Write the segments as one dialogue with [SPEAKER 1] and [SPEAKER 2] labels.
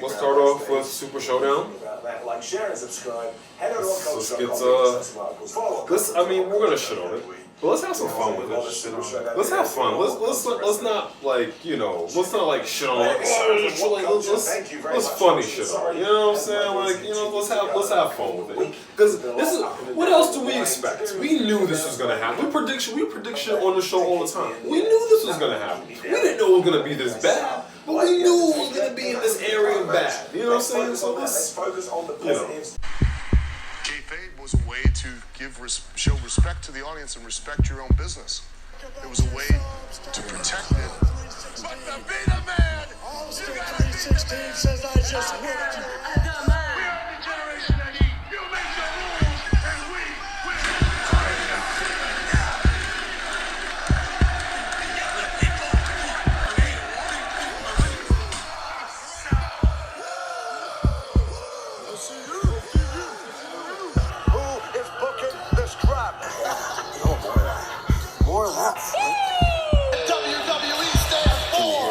[SPEAKER 1] let's start off with Super Showdown.
[SPEAKER 2] Like, share and subscribe. Head over to
[SPEAKER 1] Let's get I mean, we're gonna shit on it, but let's have some fun with it. Let's have fun. Let's not like let's not like shit on it. Let's funny shit on it. You know what I'm saying? Like let's have fun with it. Because this is what else do we expect? We knew this was gonna happen. We predict shit on the show all the time. We knew this was gonna happen. We didn't know it was gonna be this bad. But we knew it was going to be in this area bad. You know what I'm saying? So let's focus on the positives.
[SPEAKER 3] Kayfabe was a way to show respect to the audience and respect your own business. It was a way to protect it. But to be the man, you got 316 says I just worked you. We are the generation that eat. You make the rules, and we will. WWE stands for.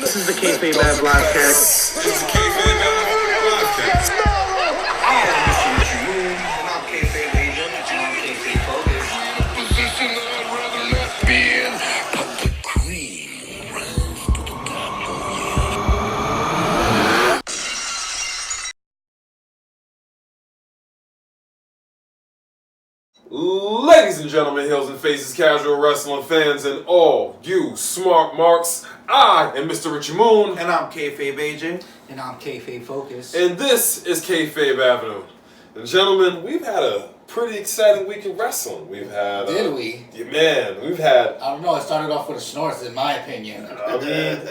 [SPEAKER 4] This is the Kayfabe Ave live cast.
[SPEAKER 1] This is the Kayfabe Ave live cast.
[SPEAKER 4] And I'm Kayfabe Ave, and I'm Kayfabe Focus.
[SPEAKER 3] Position I'd rather not be in. But the cream runs to the top.
[SPEAKER 1] Ladies and gentlemen, Hills and Faces, casual wrestling fans, and all you smart marks, I am Mr. Richie Moon.
[SPEAKER 5] And I'm Kayfabe AJ.
[SPEAKER 6] And I'm Kayfabe Focus.
[SPEAKER 1] And this is Kayfabe Avenue. And gentlemen, we've had a pretty exciting week in wrestling. We've had...
[SPEAKER 6] Did we?
[SPEAKER 1] Yeah, man, we've had...
[SPEAKER 6] I don't know, it started off with a snort, in my opinion.
[SPEAKER 1] I mean...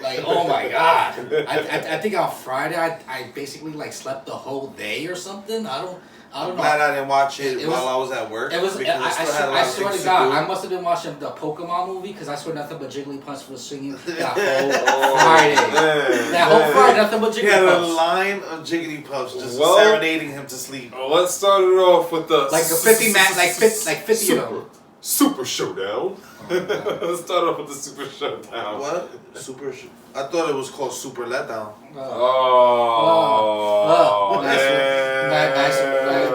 [SPEAKER 6] Like, oh my god. I think on Friday, I basically, like, slept the whole day or something. I don't know.
[SPEAKER 5] I'm glad I didn't watch it while I was at work.
[SPEAKER 6] It was. I swear to God, I must have been watching the Pokemon movie because I swear nothing but Jigglypuff was singing that whole Friday. That whole Friday, nothing but Jigglypuff.
[SPEAKER 5] He had a line of Jigglypuffs just serenading him to sleep.
[SPEAKER 1] Well, let's start it off with the
[SPEAKER 6] like a 50 man, like 50 of them.
[SPEAKER 1] Super Showdown. Let's start off with the Super Showdown.
[SPEAKER 5] What? I thought it was called Super Letdown.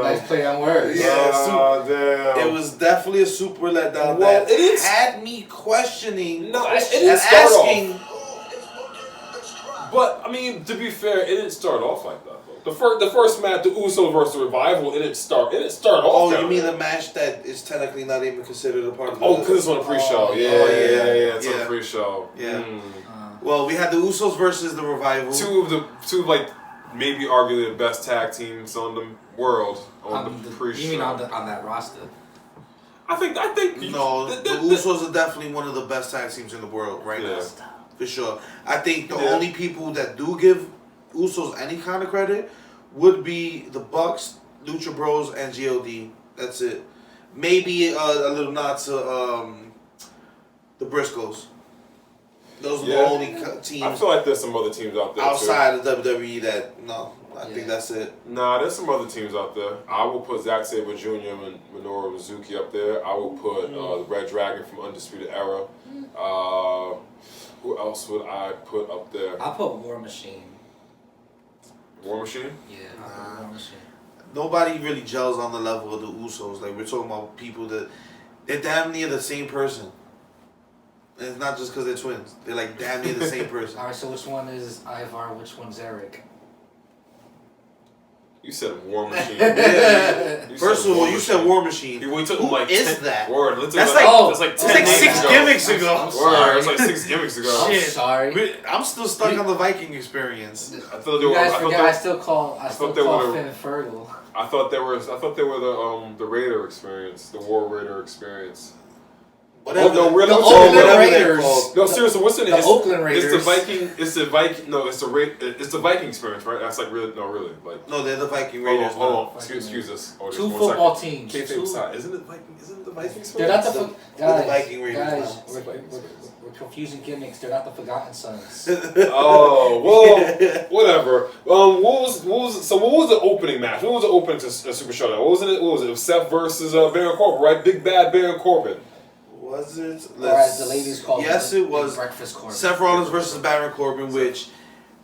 [SPEAKER 6] Nice play on words.
[SPEAKER 5] Yeah,
[SPEAKER 1] damn.
[SPEAKER 5] It was definitely a Super Letdown
[SPEAKER 1] Well,
[SPEAKER 5] that
[SPEAKER 1] it is,
[SPEAKER 5] had me questioning
[SPEAKER 1] no,
[SPEAKER 5] and
[SPEAKER 1] it didn't start
[SPEAKER 5] asking.
[SPEAKER 1] Off. But, I mean, to be fair, it didn't start off like that. The first match, the Usos versus Revival, it didn't start off.
[SPEAKER 5] Oh, you mean the match that is technically not even considered a part of the...
[SPEAKER 1] Oh, because it's on a pre-show. Yeah, it's on a pre-show.
[SPEAKER 5] Yeah. Well, we had the Usos versus the Revival.
[SPEAKER 1] Two like maybe arguably the best tag teams on the world on the pre-show.
[SPEAKER 6] You mean on that roster?
[SPEAKER 1] I think.
[SPEAKER 5] No, the Usos are definitely one of the best tag teams in the world right now, for sure. I think the only people that do give Usos any kind of credit would be the Bucks, Lucha Bros, and God. That's it. Maybe a little nod to the Briscoes. Those are the only teams.
[SPEAKER 1] I feel like there's some other teams out there
[SPEAKER 5] outside of WWE that I think that's it.
[SPEAKER 1] Nah, there's some other teams out there. I will put Zack Sabre Jr. and Minoru Mizuki up there. I will put the Red Dragon from Undisputed Era. Who else would I put up there?
[SPEAKER 6] I'll put War Machine.
[SPEAKER 1] War Machine?
[SPEAKER 6] Yeah, I'll put War Machine.
[SPEAKER 5] Nobody really gels on the level of the Usos. Like, we're talking about people that they're damn near the same person. And it's not just because they're twins. They're like damn near the same person.
[SPEAKER 6] Alright, so which one is Ivar, which one's Eric?
[SPEAKER 1] You said War Machine.
[SPEAKER 5] First of all, you said War Machine.
[SPEAKER 1] We took
[SPEAKER 5] Who
[SPEAKER 1] like
[SPEAKER 5] is
[SPEAKER 1] 10,
[SPEAKER 5] that?
[SPEAKER 1] Word.
[SPEAKER 5] That's like
[SPEAKER 1] 6
[SPEAKER 5] gimmicks ago.
[SPEAKER 6] I'm sorry.
[SPEAKER 1] It's like 6 gimmicks ago.
[SPEAKER 6] I'm sorry.
[SPEAKER 5] I'm still stuck on the Viking experience.
[SPEAKER 1] I thought they
[SPEAKER 6] You
[SPEAKER 1] were.
[SPEAKER 6] guys forget I still call Finn fertile.
[SPEAKER 1] I thought they were the Raider experience, the War Raider experience.
[SPEAKER 5] Whatever.
[SPEAKER 1] No, really?
[SPEAKER 6] The
[SPEAKER 1] What's
[SPEAKER 6] Oakland
[SPEAKER 1] the name?
[SPEAKER 6] Raiders.
[SPEAKER 1] No, seriously, what's the name?
[SPEAKER 6] The Oakland Raiders.
[SPEAKER 1] It's the Viking. It's the Viking. No, it's the Viking experience, right? That's like really. No, really. Like.
[SPEAKER 5] No, they're the Viking
[SPEAKER 1] Hold
[SPEAKER 5] Raiders.
[SPEAKER 1] on, hold
[SPEAKER 5] now.
[SPEAKER 1] on. Excuse us. Oh, just
[SPEAKER 6] Two
[SPEAKER 1] 1
[SPEAKER 6] football
[SPEAKER 1] second.
[SPEAKER 6] teams.
[SPEAKER 1] Kayfabe
[SPEAKER 6] Two-
[SPEAKER 1] aside, isn't it Viking? Isn't it the Viking
[SPEAKER 6] They're not
[SPEAKER 1] experience?
[SPEAKER 6] the
[SPEAKER 5] the Viking Raiders
[SPEAKER 6] guys.
[SPEAKER 5] now.
[SPEAKER 6] We're confusing gimmicks. They're not the Forgotten Sons.
[SPEAKER 1] Oh well, whatever. What was the opening match? What was the opening to Super Showdown? What was it? It was Seth versus Baron Corbin, right? Big Bad Baron Corbin.
[SPEAKER 5] Was it?
[SPEAKER 6] Or as the ladies call
[SPEAKER 5] yes, it was.
[SPEAKER 6] Breakfast Corbin.
[SPEAKER 5] Seth Rollins versus Baron Corbin, which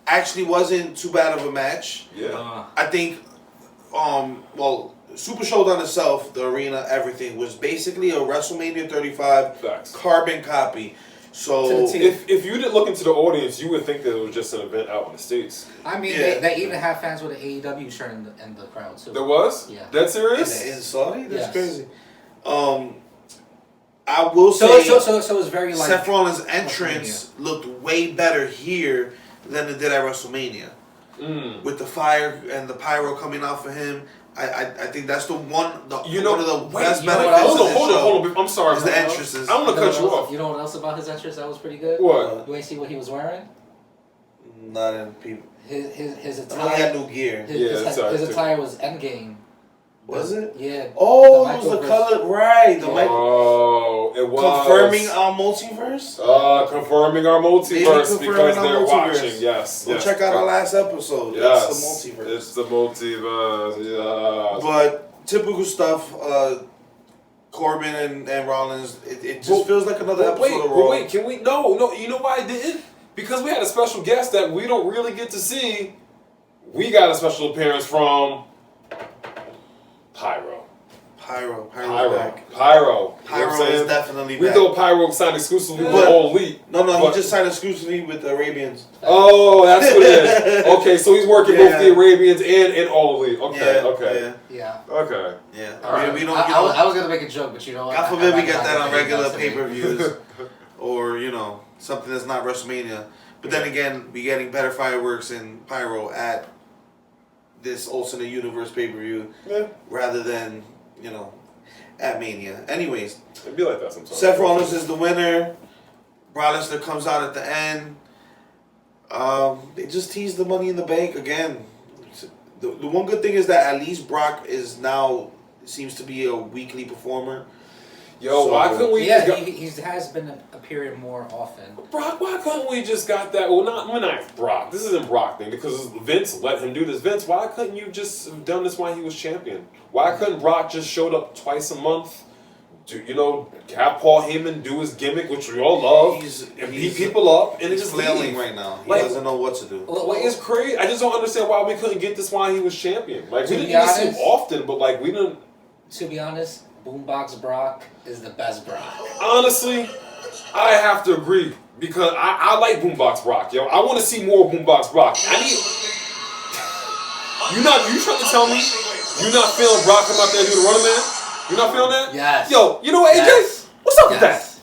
[SPEAKER 5] actually wasn't too bad of a match.
[SPEAKER 1] Yeah.
[SPEAKER 5] I think, well, Super Showdown itself, the arena, everything, was basically a WrestleMania 35
[SPEAKER 1] Facts.
[SPEAKER 5] carbon copy. So,
[SPEAKER 6] To the T.
[SPEAKER 1] If you didn't look into the audience, you would think that it was just an event out in the States.
[SPEAKER 6] I mean,
[SPEAKER 5] Yeah.
[SPEAKER 6] they even have fans with an AEW shirt in the crowd too.
[SPEAKER 1] There was?
[SPEAKER 6] Yeah.
[SPEAKER 1] That serious?
[SPEAKER 5] in Saudi? That's
[SPEAKER 6] Yes.
[SPEAKER 5] crazy. I will
[SPEAKER 6] So
[SPEAKER 5] say,
[SPEAKER 6] it's very like
[SPEAKER 5] Seth Rollins' entrance looked way better here than it did at WrestleMania. With the fire and the pyro coming off of him, I think that's one of the best
[SPEAKER 6] you know what
[SPEAKER 5] benefits
[SPEAKER 6] else?
[SPEAKER 5] of the show.
[SPEAKER 1] Hold on. I'm sorry.
[SPEAKER 5] Is the entrances.
[SPEAKER 1] I don't want to cut you off.
[SPEAKER 6] You know what else about his entrance that was pretty good?
[SPEAKER 1] What?
[SPEAKER 6] You ain't see what he was wearing?
[SPEAKER 5] Not in people.
[SPEAKER 6] His
[SPEAKER 5] I know he had
[SPEAKER 6] attire.
[SPEAKER 5] new gear.
[SPEAKER 6] His attire was Endgame.
[SPEAKER 5] Was it?
[SPEAKER 6] Yeah.
[SPEAKER 5] Oh, it was the color, right? The
[SPEAKER 1] Oh, it was
[SPEAKER 5] confirming our multiverse.
[SPEAKER 1] Confirming our multiverse
[SPEAKER 5] Maybe confirming
[SPEAKER 1] because
[SPEAKER 5] our
[SPEAKER 1] they're
[SPEAKER 5] multiverse.
[SPEAKER 1] watching. Yes.
[SPEAKER 5] Well,
[SPEAKER 1] yes.
[SPEAKER 5] check out our last episode.
[SPEAKER 1] Yes.
[SPEAKER 5] It's the multiverse.
[SPEAKER 1] It's the multiverse. Yeah.
[SPEAKER 5] But typical stuff. Corbin and Rollins. It just feels like another episode of Raw.
[SPEAKER 1] But wait, can we? No. You know why I didn't? Because we had a special guest that we don't really get to see. We got a special appearance from Pyro.
[SPEAKER 5] Pyro's back.
[SPEAKER 1] Pyro. You know what I'm
[SPEAKER 5] Pyro
[SPEAKER 1] saying?
[SPEAKER 5] is definitely
[SPEAKER 1] We
[SPEAKER 5] back.
[SPEAKER 1] thought Pyro signed exclusively with
[SPEAKER 5] But-
[SPEAKER 1] All Elite.
[SPEAKER 5] No,
[SPEAKER 1] but-
[SPEAKER 5] he just signed exclusively with the Arabians.
[SPEAKER 1] Oh, that's what it is. Okay, so he's working both
[SPEAKER 5] Yeah.
[SPEAKER 1] the Arabians and All Elite. Okay,
[SPEAKER 5] Yeah,
[SPEAKER 1] okay.
[SPEAKER 6] Yeah.
[SPEAKER 1] Okay.
[SPEAKER 5] Yeah.
[SPEAKER 6] Alright.
[SPEAKER 5] We don't.
[SPEAKER 6] I was gonna make a joke, but you know what?
[SPEAKER 5] God forbid we
[SPEAKER 6] I'm
[SPEAKER 5] get
[SPEAKER 6] not
[SPEAKER 5] that on
[SPEAKER 6] gonna
[SPEAKER 5] regular
[SPEAKER 6] make that
[SPEAKER 5] pay-per-views, or something that's not WrestleMania. But then again, we getting better fireworks and pyro at this alternate universe pay-per-view
[SPEAKER 1] Yeah,
[SPEAKER 5] rather than at Mania. Anyways,
[SPEAKER 1] it'd be like that sometimes.
[SPEAKER 5] Seth Rollins is the winner. Brock Lesnar comes out at the end. They just teased the Money in the Bank again. The one good thing is that at least Brock seems to be a weekly performer.
[SPEAKER 1] Yo, why couldn't we?
[SPEAKER 6] Yeah,
[SPEAKER 1] just
[SPEAKER 6] he has been appearing more often.
[SPEAKER 1] Brock, why couldn't we just got that? Well, not Brock. This isn't Brock thing because Vince let him do this. Vince, why couldn't you just have done this while he was champion? Why couldn't Brock just showed up twice a month? Have Paul Heyman do his gimmick, which we all love, and beat people up, and
[SPEAKER 5] He's
[SPEAKER 1] just
[SPEAKER 5] flailing
[SPEAKER 1] leave.
[SPEAKER 5] right now. He
[SPEAKER 1] Like-
[SPEAKER 5] doesn't know what to do.
[SPEAKER 1] Like, it's crazy. I just don't understand why we couldn't get this while he was champion. Like, we
[SPEAKER 6] To
[SPEAKER 1] didn't
[SPEAKER 6] be
[SPEAKER 1] get to see him
[SPEAKER 6] honest-
[SPEAKER 1] often, but like we didn't.
[SPEAKER 6] To be honest, Boombox Brock is the best Brock.
[SPEAKER 1] Honestly, I have to agree because I like Boombox Brock, yo. I want to see more Boombox Brock. I need. You trying to tell me you're not feeling Brock come out there and do the running man? You're not feeling that?
[SPEAKER 6] Yes.
[SPEAKER 1] Yo, you know what, AJ?
[SPEAKER 6] Yes.
[SPEAKER 1] What's up with
[SPEAKER 6] Yes.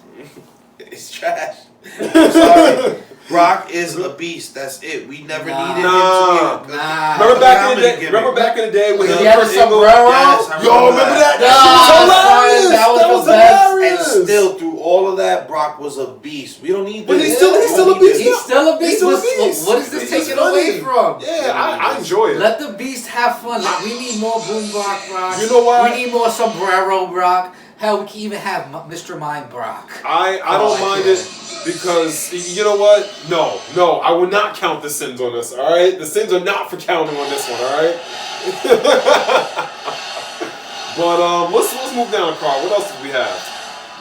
[SPEAKER 5] It's trash. I'm sorry. Brock is a beast. That's it. We never needed him to be a
[SPEAKER 6] Nah.
[SPEAKER 1] Remember back in the
[SPEAKER 5] comedy
[SPEAKER 1] day?
[SPEAKER 5] gimmick.
[SPEAKER 1] Remember back in the day when
[SPEAKER 6] He had a
[SPEAKER 1] Kurt Angle-
[SPEAKER 6] sombrero?
[SPEAKER 5] Yes, I
[SPEAKER 1] Yo, remember that?
[SPEAKER 6] Nah,
[SPEAKER 1] That shit was hilarious.
[SPEAKER 6] that was
[SPEAKER 1] That was
[SPEAKER 6] the best.
[SPEAKER 5] And
[SPEAKER 1] hilarious.
[SPEAKER 5] still, through all of that, Brock was a beast. We don't need
[SPEAKER 1] But
[SPEAKER 5] this.
[SPEAKER 1] he's still a beast.
[SPEAKER 6] He's still a beast.
[SPEAKER 1] He's still a
[SPEAKER 6] What's-
[SPEAKER 1] beast.
[SPEAKER 6] what is this
[SPEAKER 1] He's
[SPEAKER 6] taking
[SPEAKER 1] funny.
[SPEAKER 6] away from?
[SPEAKER 1] Yeah, I enjoy it.
[SPEAKER 6] Let the beast have fun. Like, we need more Boombox Brock.
[SPEAKER 1] You know why?
[SPEAKER 6] We need more Sombrero Brock. Hell, we can even have Mr. Mind Brock.
[SPEAKER 1] I don't mind it because you know what? No, I will not count the sins on this. All right, the sins are not for counting on this one. All right. But let's move down the card. What else do we have?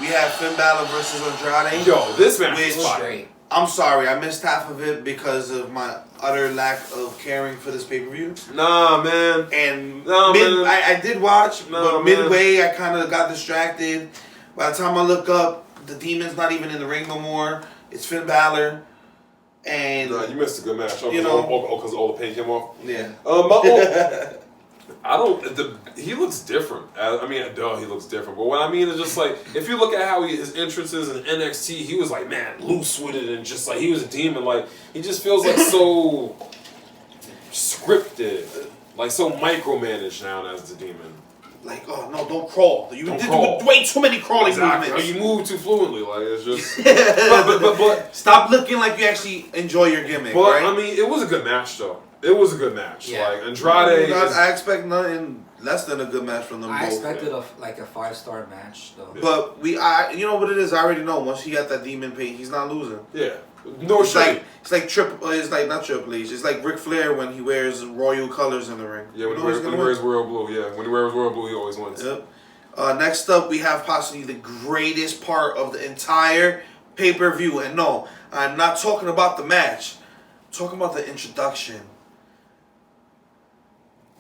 [SPEAKER 5] We have Finn Balor versus Andrade.
[SPEAKER 1] Yo, this match
[SPEAKER 5] Which-
[SPEAKER 1] is fire.
[SPEAKER 6] Great.
[SPEAKER 5] I'm sorry, I missed half of it because of my utter lack of caring for this pay-per-view.
[SPEAKER 1] Nah, man.
[SPEAKER 5] And
[SPEAKER 1] man.
[SPEAKER 5] I did watch,
[SPEAKER 1] Nah,
[SPEAKER 5] but midway I kind of got distracted. By the time I look up, the Demon's not even in the ring no more. It's Finn Balor. And,
[SPEAKER 1] Nah, you missed a good match.
[SPEAKER 5] You know.
[SPEAKER 1] Because all the pain came off.
[SPEAKER 5] yeah.
[SPEAKER 1] I don't. He looks different. I mean, he looks different. But what I mean is just like if you look at how his entrances in NXT, he was like loose with it and just like he was a demon. Like he just feels like so scripted, like so micromanaged now as the demon.
[SPEAKER 5] like, oh no, don't crawl. You
[SPEAKER 1] Don't
[SPEAKER 5] did
[SPEAKER 1] crawl.
[SPEAKER 5] way too many crawling
[SPEAKER 1] Exactly.
[SPEAKER 5] movements.
[SPEAKER 1] You move too fluently, like it's just. but
[SPEAKER 5] stop looking like you actually enjoy your gimmick.
[SPEAKER 1] But
[SPEAKER 5] right?
[SPEAKER 1] I mean, it was a good match though. It was a good match.
[SPEAKER 6] Yeah.
[SPEAKER 1] Like Andrade.
[SPEAKER 5] I expect nothing less than a good match from them
[SPEAKER 6] I
[SPEAKER 5] both.
[SPEAKER 6] expected a 5-star match though.
[SPEAKER 5] But you know what it is. I already know. Once he got that demon paint, he's not losing.
[SPEAKER 1] Yeah. No
[SPEAKER 5] It's
[SPEAKER 1] shit.
[SPEAKER 5] like not Triple H. It's like Ric Flair when he wears royal colors in the ring.
[SPEAKER 1] Yeah, when he
[SPEAKER 5] You know
[SPEAKER 1] wears,
[SPEAKER 5] who's gonna
[SPEAKER 1] royal blue. Yeah, when he wears royal blue, he always wins.
[SPEAKER 5] win? Yep. Next up, we have possibly the greatest part of the entire pay-per-view. And no, I'm not talking about the match. I'm talking about the introduction.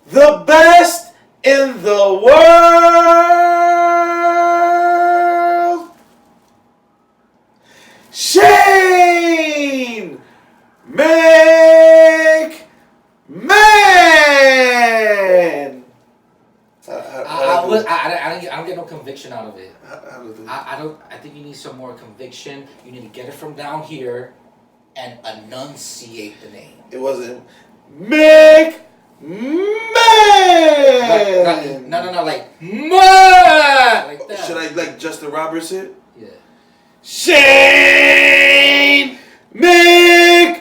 [SPEAKER 5] The best in the world! Shane McMahon!
[SPEAKER 6] I don't get no conviction out of it. I think you need some more conviction. You need to get it from down here and enunciate the name.
[SPEAKER 5] It wasn't McMahon!
[SPEAKER 6] No, like man, like that.
[SPEAKER 5] Should I like Justin Roberts it?
[SPEAKER 6] Yeah.
[SPEAKER 5] Shane McMahon!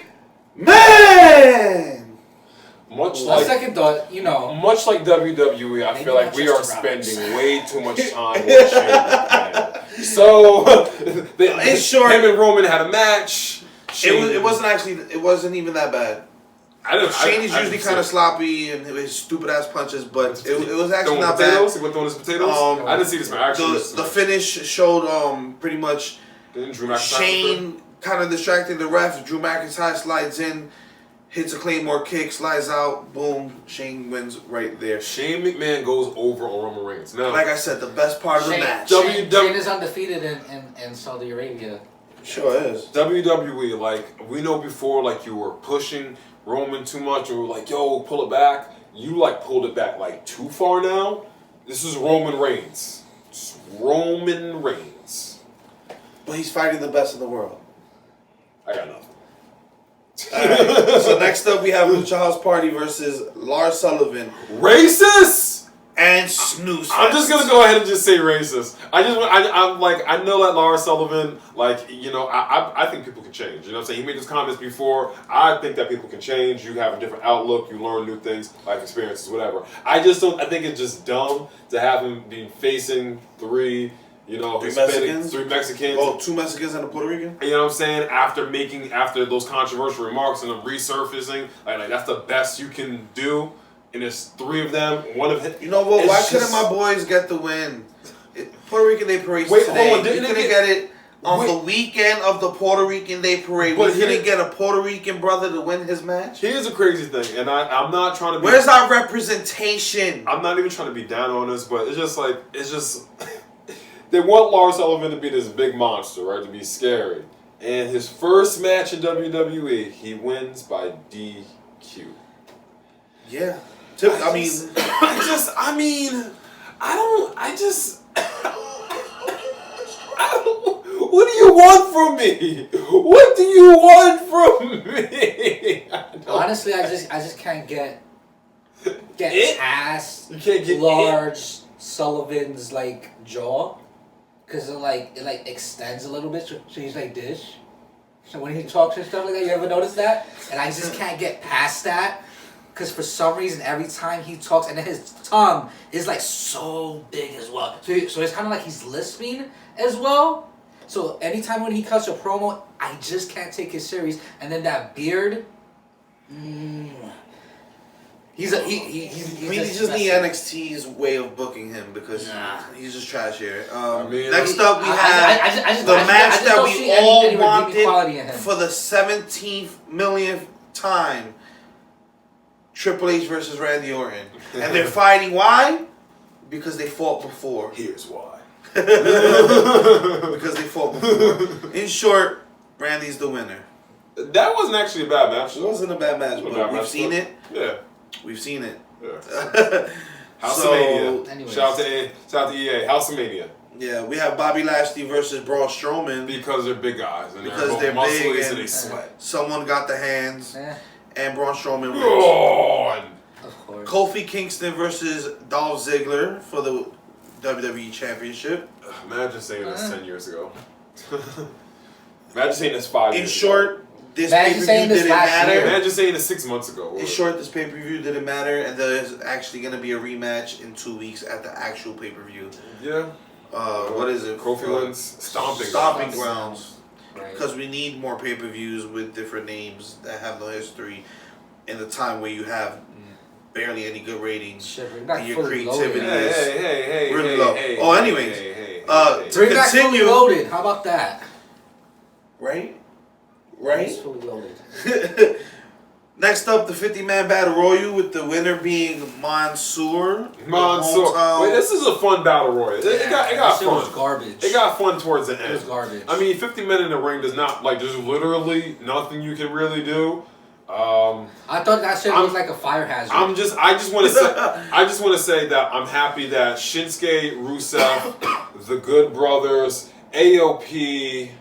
[SPEAKER 1] Much
[SPEAKER 6] On
[SPEAKER 1] like
[SPEAKER 6] second thought,
[SPEAKER 1] much like WWE, I
[SPEAKER 6] Maybe
[SPEAKER 1] feel like
[SPEAKER 6] not
[SPEAKER 1] we are
[SPEAKER 6] Justin Roberts.
[SPEAKER 1] spending way too much time with Shane McMahon. So
[SPEAKER 5] In short,
[SPEAKER 1] him and Roman had a match.
[SPEAKER 5] it wasn't even that bad. Shane is usually kind of sloppy and his stupid ass punches, but it was actually not
[SPEAKER 1] potatoes?
[SPEAKER 5] bad.
[SPEAKER 1] He went throwing his potatoes. I didn't see this match.
[SPEAKER 5] The finish showed pretty much
[SPEAKER 1] Didn't Drew McIntyre
[SPEAKER 5] Shane kind of distracting the ref. Drew McIntyre slides in, hits a Claymore kick, slides out, boom. Shane wins right there.
[SPEAKER 1] Shane McMahon goes over on Roman Reigns. Now,
[SPEAKER 5] Like I said, the best part of the match.
[SPEAKER 6] Shane is undefeated in Saudi Arabia.
[SPEAKER 5] Sure is.
[SPEAKER 1] WWE, like we know before, like you were pushing Roman too much, and we were like, "Yo, pull it back." You like pulled it back like too far now. This is Roman Reigns. It's Roman Reigns.
[SPEAKER 5] But he's fighting the best in the world.
[SPEAKER 1] I got nothing.
[SPEAKER 5] Alright, so next up we have Lucha House Party versus Lars Sullivan
[SPEAKER 1] Racist.
[SPEAKER 5] and Snooze.
[SPEAKER 1] I'm just gonna go ahead and just say racist. I'm like, I know that Lars Sullivan, like, I think people can change. You know what I'm saying? He made those comments before. I think that people can change. You have a different outlook. You learn new things, life experiences, whatever. I think it's just dumb to have him be facing three Mexicans.
[SPEAKER 5] Oh, 2 Mexicans and a Puerto Rican?
[SPEAKER 1] You know what I'm saying? After those controversial remarks and them resurfacing, like that's the best you can do. And there's 3 of them. One of him.
[SPEAKER 5] You know what? Why couldn't my boys get the win? Puerto Rican Day Parade
[SPEAKER 1] Wait,
[SPEAKER 5] today.
[SPEAKER 1] hold on,
[SPEAKER 5] You
[SPEAKER 1] didn't
[SPEAKER 5] couldn't get it on the weekend of the Puerto Rican Day Parade.
[SPEAKER 1] But
[SPEAKER 5] We couldn't get a Puerto Rican brother to win his match?
[SPEAKER 1] Here's a crazy thing, and I'm not trying to be.
[SPEAKER 5] Where's our representation?
[SPEAKER 1] I'm not even trying to be down on this, but it's just they want Lars Sullivan to be this big monster, right? To be scary. And his first match in WWE, he wins by DQ.
[SPEAKER 5] Yeah.
[SPEAKER 1] What do you want from me? What do you want from me?
[SPEAKER 6] Honestly, I just can't get past
[SPEAKER 1] You can't get
[SPEAKER 6] large Sullivan's like jaw, cause it extends a little bit. So he's like this. So when he talks and stuff like that, you ever notice that? And I just can't get past that. Because for some reason, every time he talks, and then his tongue is like so big as well. So it's kind of like he's lisping as well. So anytime when he cuts a promo, I just can't take it serious. And then that beard, he's
[SPEAKER 5] he just need NXT's way of booking him because he's just trash here. Next up, we have the match that we all wanted for the 17th millionth time. Triple H versus Randy Orton. And they're fighting. Why? Because they fought before.
[SPEAKER 1] Here's why.
[SPEAKER 5] Because they fought before. In short, Randy's the winner.
[SPEAKER 1] That wasn't actually a bad match.
[SPEAKER 5] It wasn't a bad match, but we've seen it.
[SPEAKER 1] Yeah.
[SPEAKER 5] We've seen it.
[SPEAKER 1] Yeah. House of Mania. Shout out to EA. House of Mania.
[SPEAKER 5] Yeah, we have Bobby Lashley versus Braun Strowman.
[SPEAKER 1] Because they're big guys. And
[SPEAKER 5] because
[SPEAKER 1] they're
[SPEAKER 5] big
[SPEAKER 1] and they sweat.
[SPEAKER 5] Someone got the hands. And Braun Strowman
[SPEAKER 1] wins.
[SPEAKER 6] Of course.
[SPEAKER 5] Kofi Kingston versus Dolph Ziggler for the WWE Championship.
[SPEAKER 1] Imagine saying this 10 years ago. Imagine saying this 5 years
[SPEAKER 5] In short,
[SPEAKER 1] ago.
[SPEAKER 5] this
[SPEAKER 6] Imagine
[SPEAKER 5] pay-per-view
[SPEAKER 6] saying this
[SPEAKER 5] didn't
[SPEAKER 6] last
[SPEAKER 5] matter.
[SPEAKER 6] year.
[SPEAKER 1] Imagine saying this 6 months ago.
[SPEAKER 5] In short, this pay-per-view didn't matter, and there's actually going to be a rematch in 2 weeks at the actual pay-per-view.
[SPEAKER 1] Yeah.
[SPEAKER 5] What is it?
[SPEAKER 1] Kofi wins Stomping
[SPEAKER 5] Grounds.
[SPEAKER 6] Right.
[SPEAKER 5] Because we need more pay-per-views with different names that have no history in the time where you have barely any good ratings.
[SPEAKER 6] Shit, bring back
[SPEAKER 5] And your
[SPEAKER 6] Fully
[SPEAKER 5] creativity
[SPEAKER 6] Loaded.
[SPEAKER 5] is
[SPEAKER 1] Hey,
[SPEAKER 5] really low. Anyways, to
[SPEAKER 6] Bring back Fully
[SPEAKER 5] continue,
[SPEAKER 6] Loaded. How about that?
[SPEAKER 5] right?
[SPEAKER 6] It's Fully Loaded.
[SPEAKER 5] Next up, the 50-man battle royal with the winner being Mansoor.
[SPEAKER 1] Wait, this is a fun battle royal. It got
[SPEAKER 6] That shit
[SPEAKER 1] fun.
[SPEAKER 6] was garbage.
[SPEAKER 1] It got fun towards the end.
[SPEAKER 6] It was garbage.
[SPEAKER 1] I mean, 50 men in the ring does not there's literally nothing you can really do.
[SPEAKER 6] I thought that shit was like a fire hazard.
[SPEAKER 1] I just want to say that I'm happy that Shinsuke, Rusev, the Good Brothers, AOP.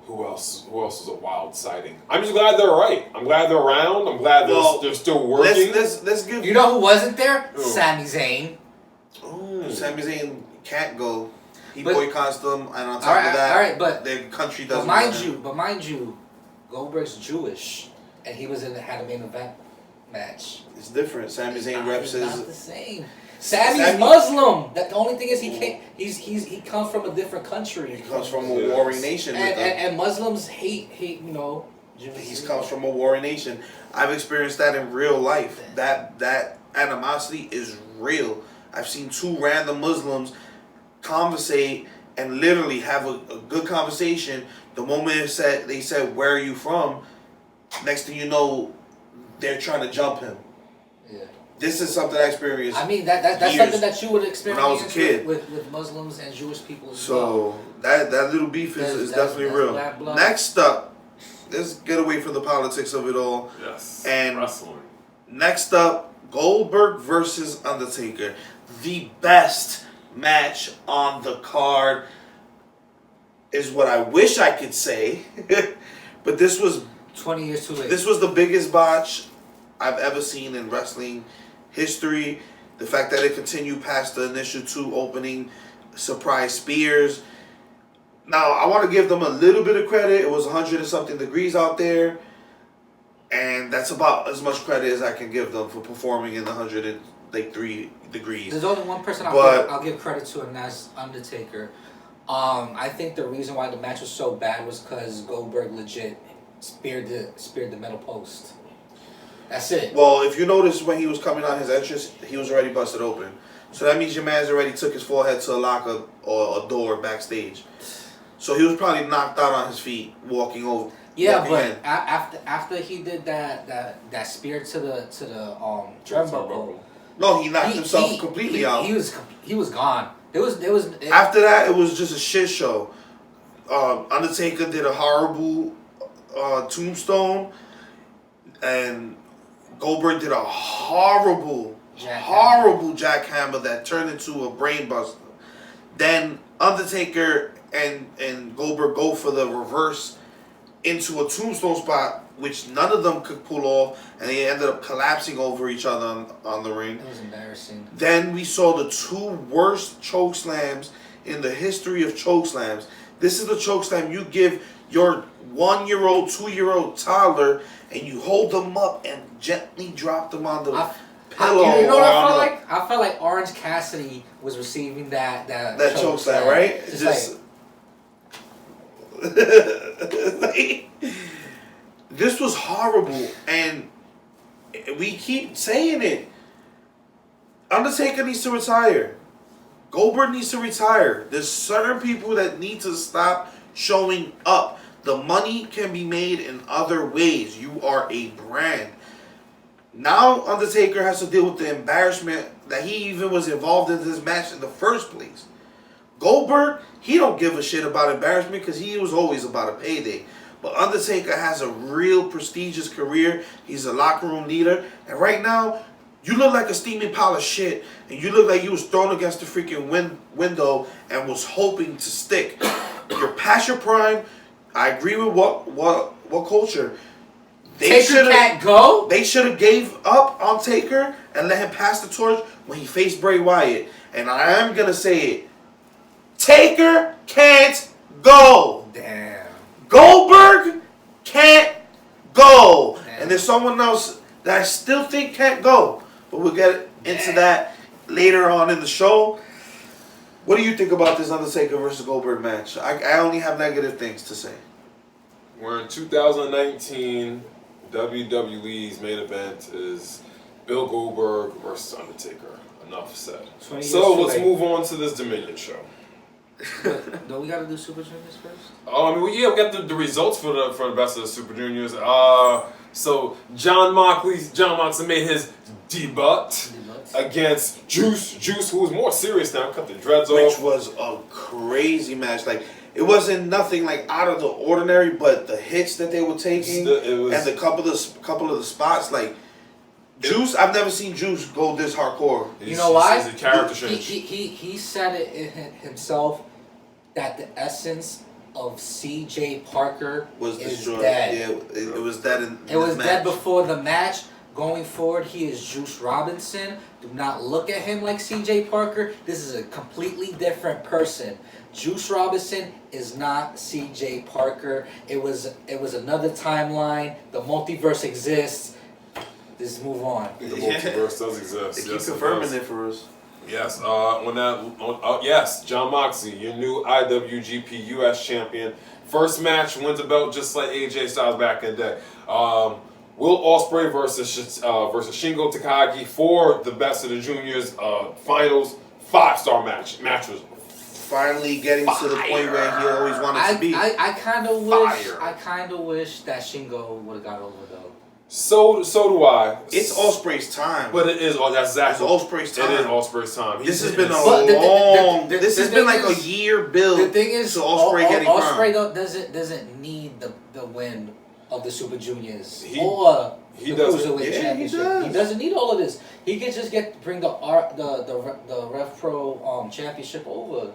[SPEAKER 1] Who else is a wild sighting? I'm just glad they're right. I'm glad they're around. I'm glad they're still working.
[SPEAKER 5] Let's give
[SPEAKER 6] You know who wasn't there?
[SPEAKER 1] Who?
[SPEAKER 6] Sami Zayn.
[SPEAKER 5] Sami Zayn can't go. He
[SPEAKER 6] But-
[SPEAKER 5] boycotts them, and on top of that,
[SPEAKER 6] all right, but
[SPEAKER 5] their country
[SPEAKER 6] But
[SPEAKER 5] doesn't.
[SPEAKER 6] mind you, Goldberg's Jewish, and he had a main event match.
[SPEAKER 5] It's different. Sami Zayn reps
[SPEAKER 6] It's not
[SPEAKER 5] his.
[SPEAKER 6] the same. Sammy's Muslim. That the only thing is he comes from a different country.
[SPEAKER 5] He comes from a warring nation.
[SPEAKER 6] And Muslims hate Jews.
[SPEAKER 5] He comes from a warring nation. I've experienced that in real life. That animosity is real. I've seen two random Muslims conversate and literally have a good conversation. The moment they said, "Where are you from?" Next thing you know, they're trying to jump him.
[SPEAKER 6] Yeah.
[SPEAKER 5] This is something I experienced.
[SPEAKER 6] I mean that's
[SPEAKER 5] years
[SPEAKER 6] something that you would experience
[SPEAKER 5] when I was a kid.
[SPEAKER 6] with Muslims and Jewish people as
[SPEAKER 5] So
[SPEAKER 6] well.
[SPEAKER 5] that little beef is definitely real.
[SPEAKER 6] black blood.
[SPEAKER 5] Next up, let's get away from the politics of it all.
[SPEAKER 1] Yes.
[SPEAKER 5] And
[SPEAKER 1] wrestling.
[SPEAKER 5] Next up, Goldberg versus Undertaker. The best match on the card is what I wish I could say. But this was
[SPEAKER 6] 20 years too late.
[SPEAKER 5] This was the biggest botch I've ever seen in wrestling history. The fact that it continued past the initial two opening surprise spears. Now, I want to give them a little bit of credit. It was 100 and something degrees out there. And that's about as much credit as I can give them for performing in the 103 degrees.
[SPEAKER 6] There's only one person
[SPEAKER 5] But-
[SPEAKER 6] I'll give credit to, and that's Undertaker. I think the reason why the match was so bad was because Goldberg legit speared the metal post. That's it.
[SPEAKER 5] Well, if you notice when he was coming on his entrance, he was already busted open. So that means your man's already took his forehead to a locker or a door backstage. So he was probably knocked out on his feet walking over.
[SPEAKER 6] Yeah,
[SPEAKER 5] walking
[SPEAKER 6] but
[SPEAKER 5] in.
[SPEAKER 6] after he did that spear to the turnbuckle,
[SPEAKER 5] No, he knocked himself completely out.
[SPEAKER 6] He was gone.
[SPEAKER 5] After that, it was just a shit show. Undertaker did a horrible tombstone, and Goldberg did a horrible jackhammer that turned into a brainbuster. Then Undertaker and Goldberg go for the reverse into a tombstone spot, which none of them could pull off, and they ended up collapsing over each other on the ring.
[SPEAKER 6] It was embarrassing.
[SPEAKER 5] Then we saw the two worst choke slams in the history of choke slams. This is the choke slam you give your 1-year-old, 2-year-old toddler, and you hold them up and gently drop them on the pillow.
[SPEAKER 6] You know what I felt like? I felt like Orange Cassidy was receiving that
[SPEAKER 5] choke slam, right?
[SPEAKER 6] Just
[SPEAKER 5] like, this was horrible, and we keep saying it. Undertaker needs to retire. Goldberg needs to retire. There's certain people that need to stop showing up. The money can be made in other ways. You are a brand. Now Undertaker has to deal with the embarrassment that he even was involved in this match in the first place. Goldberg, he don't give a shit about embarrassment because he was always about a payday. But Undertaker has a real prestigious career. He's a locker room leader. And right now, you look like a steaming pile of shit. And you look like you was thrown against the freaking window and was hoping to stick. You're past your prime. I agree with what culture.
[SPEAKER 6] Taker can't go?
[SPEAKER 5] They should have gave up on Taker and let him pass the torch when he faced Bray Wyatt. And I am going to say it. Taker can't go.
[SPEAKER 6] Damn.
[SPEAKER 5] Goldberg can't go.
[SPEAKER 6] Damn.
[SPEAKER 5] And there's someone else that I still think can't go. But we'll get into that later on in the show. What do you think about this Undertaker versus Goldberg match? I only have negative things to say.
[SPEAKER 1] We're in 2019. WWE's main event is Bill Goldberg versus Undertaker. Enough said. So let's move on to this Dominion show.
[SPEAKER 6] No, we gotta do Super Juniors first.
[SPEAKER 1] We got the results for the best of the Super Juniors. So John Moxley made his debut against Juice, who was more serious now, cut the dreads off.
[SPEAKER 5] Which was a crazy match. Like, it wasn't nothing like out of the ordinary, but the hits that they were taking and the couple of the spots, like Juice, I've never seen Juice go this hardcore.
[SPEAKER 6] You know why?
[SPEAKER 1] He's a character change.
[SPEAKER 6] He said it himself that the essence of CJ Parker
[SPEAKER 5] Was
[SPEAKER 6] is
[SPEAKER 5] destroyed.
[SPEAKER 6] dead.
[SPEAKER 5] Yeah, it was dead in
[SPEAKER 6] It was
[SPEAKER 5] this
[SPEAKER 6] dead
[SPEAKER 5] match.
[SPEAKER 6] before the match. Going forward, he is Juice Robinson. Do not look at him like CJ Parker. This is a completely different person. Juice Robinson is not CJ Parker. It was another timeline. The multiverse exists. Just move on.
[SPEAKER 1] The multiverse does exist.
[SPEAKER 5] They keep confirming it for us.
[SPEAKER 1] Yes. Yes. John Moxley, your new IWGP US champion. First match, wins the belt just like AJ Styles back in the day. Will Ospreay versus Shingo Takagi for the best of the juniors finals 5-star match. Match was
[SPEAKER 5] finally getting to the point where he always wanted to be.
[SPEAKER 6] I kind of wish that Shingo would have got over though.
[SPEAKER 1] So do I.
[SPEAKER 5] It's Ospreay's time.
[SPEAKER 1] But it is. That's exactly.
[SPEAKER 5] It's Ospreay's time.
[SPEAKER 1] It is Ospreay's time.
[SPEAKER 5] This has been a long. This has been like a year build.
[SPEAKER 6] The thing is,
[SPEAKER 5] to Ospreay getting
[SPEAKER 6] Ospreay
[SPEAKER 5] crowned.
[SPEAKER 6] doesn't need the win of the Super Juniors
[SPEAKER 1] He
[SPEAKER 6] the
[SPEAKER 1] doesn't.
[SPEAKER 6] Cruiserweight
[SPEAKER 5] Yeah,
[SPEAKER 6] Championship.
[SPEAKER 5] he does.
[SPEAKER 6] He doesn't need all of this. He can just bring the Rev Pro Championship over.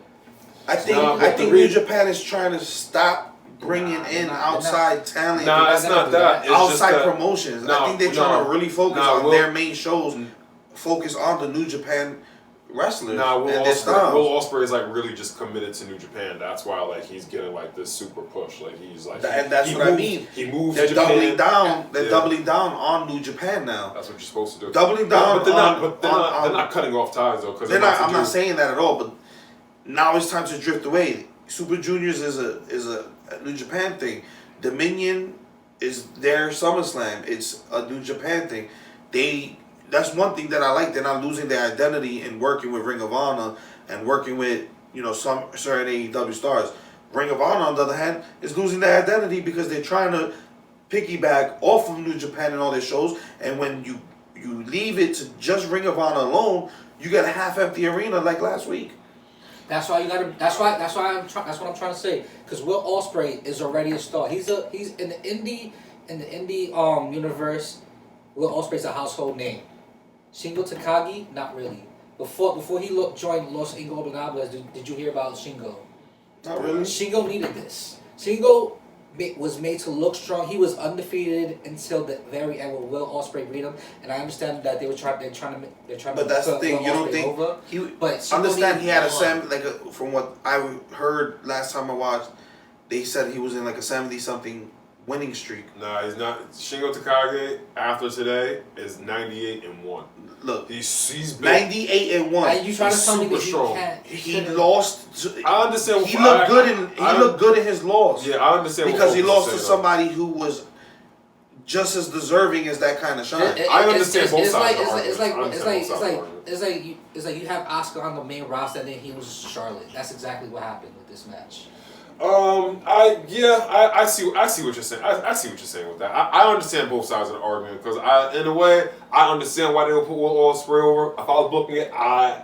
[SPEAKER 5] I think
[SPEAKER 1] No, but the
[SPEAKER 5] New Japan is trying to stop bringing in outside talent.
[SPEAKER 1] Nah, it's not that. It's
[SPEAKER 5] outside
[SPEAKER 1] just that,
[SPEAKER 5] promotions. I think they're trying to really focus on their main shows. Focus on the New Japan wrestlers
[SPEAKER 1] Will
[SPEAKER 5] and their styles.
[SPEAKER 1] Will Ospreay is like really just committed to New Japan. That's why like he's getting like this super push. Like he's like,
[SPEAKER 5] And that's
[SPEAKER 1] he
[SPEAKER 5] what
[SPEAKER 1] moved,
[SPEAKER 5] I mean.
[SPEAKER 1] He moved.
[SPEAKER 5] They're
[SPEAKER 1] to Japan.
[SPEAKER 5] doubling down. They're
[SPEAKER 1] Yeah.
[SPEAKER 5] doubling down on New Japan now.
[SPEAKER 1] That's what you're supposed to do.
[SPEAKER 5] Doubling down.
[SPEAKER 1] But they're
[SPEAKER 5] on,
[SPEAKER 1] not. They're not cutting off ties though. Because
[SPEAKER 5] They're not. I'm not saying that at all. But now it's time to drift away. Super Juniors is a New Japan thing. Dominion is their SummerSlam. It's a New Japan thing. That's one thing that I like. They're not losing their identity in working with Ring of Honor and working with some certain AEW stars. Ring of Honor, on the other hand, is losing their identity because they're trying to piggyback off of New Japan and all their shows. And when you leave it to just Ring of Honor alone, you get a half-empty arena like last week.
[SPEAKER 6] That's why you gotta. That's what I'm trying to say. Because Will Ospreay is already a star. He's in the indie universe. Will Ospreay's a household name. Shingo Takagi, not really. Before he joined Los Ingobernables, did you hear about Shingo?
[SPEAKER 5] Not really.
[SPEAKER 6] Shingo needed this. Shingo was made to look strong. He was undefeated until the very end when Will Ospreay beat him. And I understand that they're trying to.
[SPEAKER 5] But that's the thing.
[SPEAKER 6] Will
[SPEAKER 5] You don't
[SPEAKER 6] Ospreay
[SPEAKER 5] think
[SPEAKER 6] over.
[SPEAKER 5] he?
[SPEAKER 6] But Shingo
[SPEAKER 5] Understand he had
[SPEAKER 6] needed
[SPEAKER 5] from what I heard last time I watched, they said he was in like a 70-something winning streak.
[SPEAKER 1] Nah, he's not. Shingo Takagi after today is 98-1.
[SPEAKER 5] Look,
[SPEAKER 1] he's
[SPEAKER 5] 98-1.
[SPEAKER 6] And you trying to tell me
[SPEAKER 1] super
[SPEAKER 6] that
[SPEAKER 1] strong.
[SPEAKER 6] you can't?
[SPEAKER 5] He lost.
[SPEAKER 1] I understand.
[SPEAKER 5] He looked good in his loss.
[SPEAKER 1] Yeah, I understand.
[SPEAKER 5] Because he
[SPEAKER 1] what
[SPEAKER 5] lost to
[SPEAKER 1] saying,
[SPEAKER 5] somebody who was just as deserving as that kind of shine.
[SPEAKER 1] I understand both sides of the argument.
[SPEAKER 6] It's like you have Oscar on the main roster and then he was Charlotte. That's exactly what happened with this match.
[SPEAKER 1] I see what you're saying. I see what you're saying with that. I understand both sides of the argument because in a way I understand why they would put Will Ospreay over. If I was booking it, I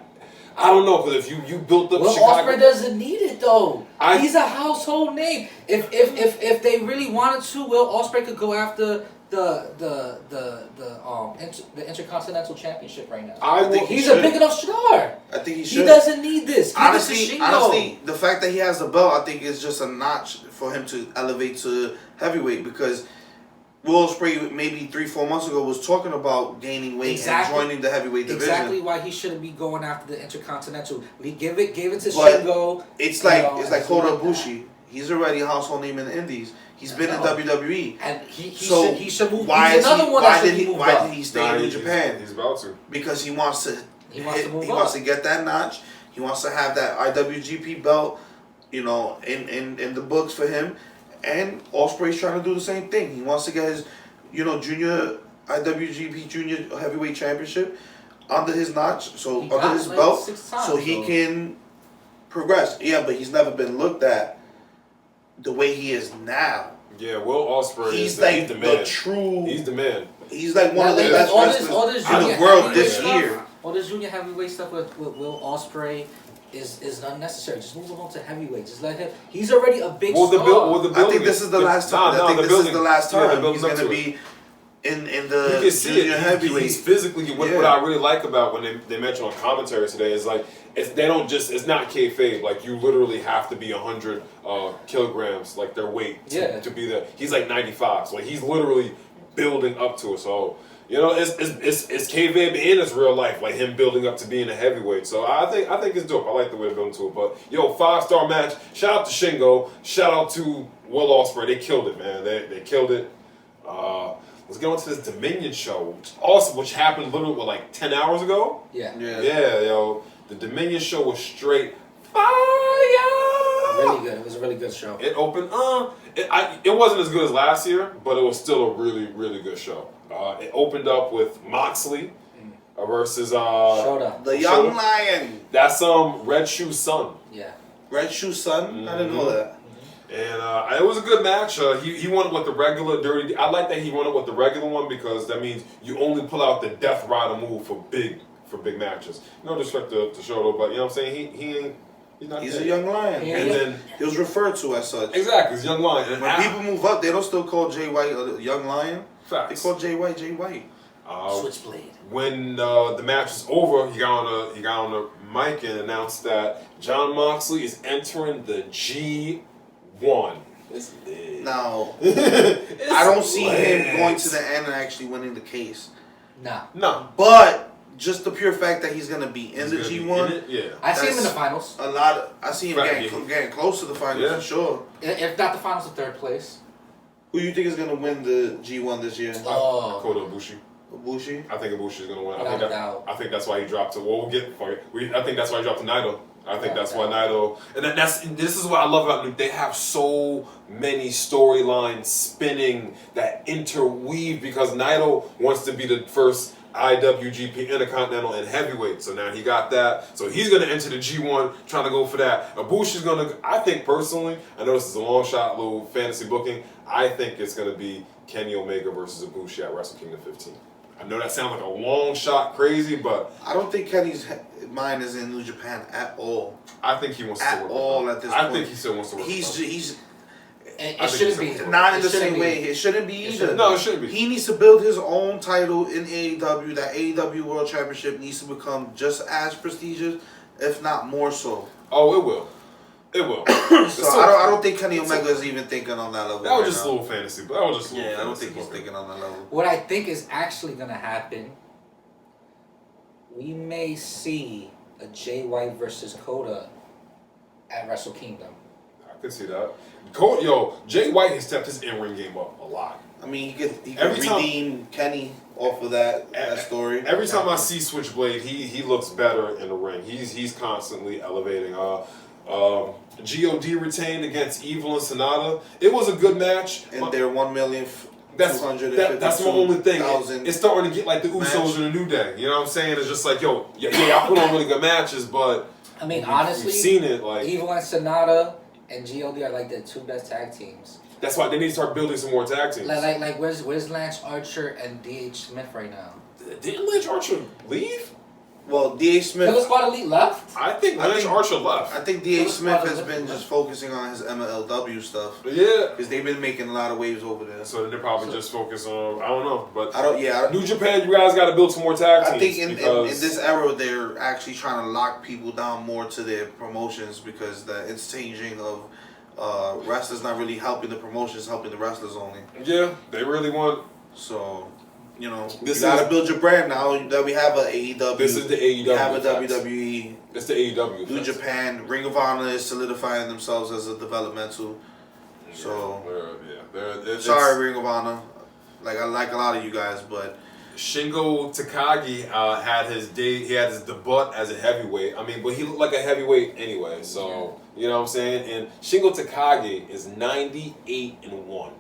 [SPEAKER 1] don't know because if you built up
[SPEAKER 6] Will
[SPEAKER 1] Chicago,
[SPEAKER 6] Ospreay doesn't need it though. He's a household name. If they really wanted to, Will Ospreay could go after the Intercontinental Championship right now.
[SPEAKER 5] I think
[SPEAKER 6] he's a big enough star.
[SPEAKER 5] I think he should.
[SPEAKER 6] He doesn't need this.
[SPEAKER 5] Honestly, the fact that he has the belt, I think is just a notch for him to elevate to heavyweight because Will Ospreay maybe 3-4 months ago was talking about gaining weight and joining the heavyweight division.
[SPEAKER 6] Exactly why he shouldn't be going after the Intercontinental. Give it to
[SPEAKER 5] But
[SPEAKER 6] Shingo.
[SPEAKER 5] It's like Kota Ibushi. He's already a household name in the Indies. He's been in WWE.
[SPEAKER 6] And he should move.
[SPEAKER 5] Why did he stay in New Japan?
[SPEAKER 1] He's about to.
[SPEAKER 5] Because he wants to
[SPEAKER 6] move
[SPEAKER 5] he wants to get that notch. He wants to have that IWGP belt, in the books for him. And Ospreay's trying to do the same thing. He wants to get his, junior IWGP Junior Heavyweight Championship under his notch, under his belt, so he can progress. Yeah, but he's never been looked at the way he is now.
[SPEAKER 1] Yeah, Will Ospreay.
[SPEAKER 5] He's like the true.
[SPEAKER 1] He's the man.
[SPEAKER 5] He's like one of the best wrestlers in the world this year.
[SPEAKER 6] All this junior heavyweight stuff with Will Ospreay is unnecessary. Just move him on to heavyweight. Just let him. He's already a big star.
[SPEAKER 5] I think this is the last time. I think this is the last time he's going to be in the
[SPEAKER 1] you can see
[SPEAKER 5] junior
[SPEAKER 1] it.
[SPEAKER 5] heavyweight.
[SPEAKER 1] He's physically. What I really like about when they mention on commentary today is like it's not kayfabe. Like you literally have to be 100 kilograms, like their weight to be there. He's like 95, so like, he's literally building up to it. So. It's kayfabe and it's real life, like him building up to being a heavyweight. So I think it's dope. I like the way they're building to it. But 5-star match. Shout out to Shingo. Shout out to Will Ospreay. They killed it, man. They killed it. Let's get on to this Dominion show, which happened literally like 10 hours ago.
[SPEAKER 6] Yeah.
[SPEAKER 1] The Dominion show was straight fire.
[SPEAKER 6] Really good. It was a really good show.
[SPEAKER 1] It opened. It wasn't as good as last year, but it was still a really, really good show. It opened up with Moxley versus
[SPEAKER 6] Shota.
[SPEAKER 5] The Young Lion.
[SPEAKER 1] That's Red Shoe Son.
[SPEAKER 6] Yeah.
[SPEAKER 5] Red Shoe Son? I didn't know that.
[SPEAKER 1] And it was a good match. He won it with the regular dirty. I like that he won it with the regular one because that means you only pull out the Death Rider move for big matches. No disrespect to Shota, but you know what I'm saying? He's
[SPEAKER 5] a young lion.
[SPEAKER 1] And then
[SPEAKER 5] he was referred to as such.
[SPEAKER 1] Exactly, he's a young lion. And
[SPEAKER 5] when people move up, they don't still call Jay White a young lion.
[SPEAKER 1] Facts.
[SPEAKER 5] They call Jay White Jay White.
[SPEAKER 6] Switchblade.
[SPEAKER 1] When the match was over, he got on the mic and announced that Jon Moxley is entering the G1.
[SPEAKER 5] Now, I don't see him going to the end and actually winning the case.
[SPEAKER 6] No.
[SPEAKER 5] But just the pure fact that he's gonna be in the G1,
[SPEAKER 6] I see him in the finals.
[SPEAKER 5] I see him getting close to the finals for sure.
[SPEAKER 6] If not the finals, to third place.
[SPEAKER 5] Who do you think is gonna win the G1 this year?
[SPEAKER 1] Kota Ibushi.
[SPEAKER 5] Ibushi?
[SPEAKER 1] I think Ibushi is gonna win.
[SPEAKER 6] I
[SPEAKER 1] think that's why he dropped to. Well, we'll get for it. I think that's why he dropped to Naito. I think that's why Naito. And this is what I love about New. They have so many storylines spinning that interweave because Naito wants to be the first IWGP Intercontinental and Heavyweight. So now he got that. So he's going to enter the G1 trying to go for that. Ibushi's going to, I think personally, I know this is a long shot, little fantasy booking, I think it's going to be Kenny Omega versus Ibushi at Wrestle Kingdom 15. I know that sounds like a long shot crazy, but
[SPEAKER 5] I don't think Kenny's mind is in New Japan at all.
[SPEAKER 1] I think he wants to work
[SPEAKER 5] at this point.
[SPEAKER 1] I think he still wants to work
[SPEAKER 6] It shouldn't be.
[SPEAKER 5] Not in the same way. It shouldn't be either.
[SPEAKER 1] No, it shouldn't be.
[SPEAKER 5] He needs to build his own title in AEW. That AEW World Championship needs to become just as prestigious, if not more so.
[SPEAKER 1] Oh, it will. It will.
[SPEAKER 5] So I don't think Kenny Omega is even thinking on that level.
[SPEAKER 1] That was just a little fantasy. But that was just a little
[SPEAKER 5] I don't think he's thinking on that level.
[SPEAKER 6] What I think is actually going to happen, we may see a Jay White versus Kota at Wrestle Kingdom.
[SPEAKER 1] I could see that. Jay White has stepped his in-ring game up a lot.
[SPEAKER 5] I mean, he could redeem Kenny off of that story.
[SPEAKER 1] Every time I see Switchblade, he looks better in the ring. He's constantly elevating. God retained against Evil and Sonata. It was a good match.
[SPEAKER 5] And they're 1,250,000.
[SPEAKER 1] That's my only thing. It's starting to get like the Usos in a New Day. You know what I'm saying? It's just like, I put on really good matches, but
[SPEAKER 6] I mean, honestly,
[SPEAKER 1] we've seen it. Like
[SPEAKER 6] Evil and Sonata and God are like the two best tag teams.
[SPEAKER 1] That's why they need to start building some more tag teams.
[SPEAKER 6] Like where's Lance Archer and D.H. Smith right now?
[SPEAKER 1] Didn't Lance Archer leave?
[SPEAKER 5] Well, D.H. Smith...
[SPEAKER 6] Killer Squad Elite left?
[SPEAKER 1] I think Lance Archer left.
[SPEAKER 5] I think D.H. Smith has been just focusing on his MLW stuff.
[SPEAKER 1] Yeah.
[SPEAKER 5] Because they've been making a lot of waves over there.
[SPEAKER 1] So they're probably just focused on... I don't know. But New Japan, you guys got to build some more tag teams.
[SPEAKER 5] I think in this era, they're actually trying to lock people down more to their promotions because the exchanging of Wrestlers not really helping the promotions, helping the wrestlers only.
[SPEAKER 1] Yeah, they really want.
[SPEAKER 5] So, you know,
[SPEAKER 1] This
[SPEAKER 5] you gotta
[SPEAKER 1] is-
[SPEAKER 5] build your brand now that we have a AEW.
[SPEAKER 1] This is the AEW.
[SPEAKER 5] We have a
[SPEAKER 1] facts.
[SPEAKER 5] WWE.
[SPEAKER 1] It's the AEW.
[SPEAKER 5] New
[SPEAKER 1] facts.
[SPEAKER 5] Japan, Ring of Honor is solidifying themselves as a developmental. So,
[SPEAKER 1] It's-
[SPEAKER 5] sorry, Ring of Honor. Like, I like a lot of you guys, but
[SPEAKER 1] Shingo Takagi had his day. He had his debut as a heavyweight. I mean, but he looked like a heavyweight anyway. So you know what I'm saying. And Shingo Takagi is 98-1.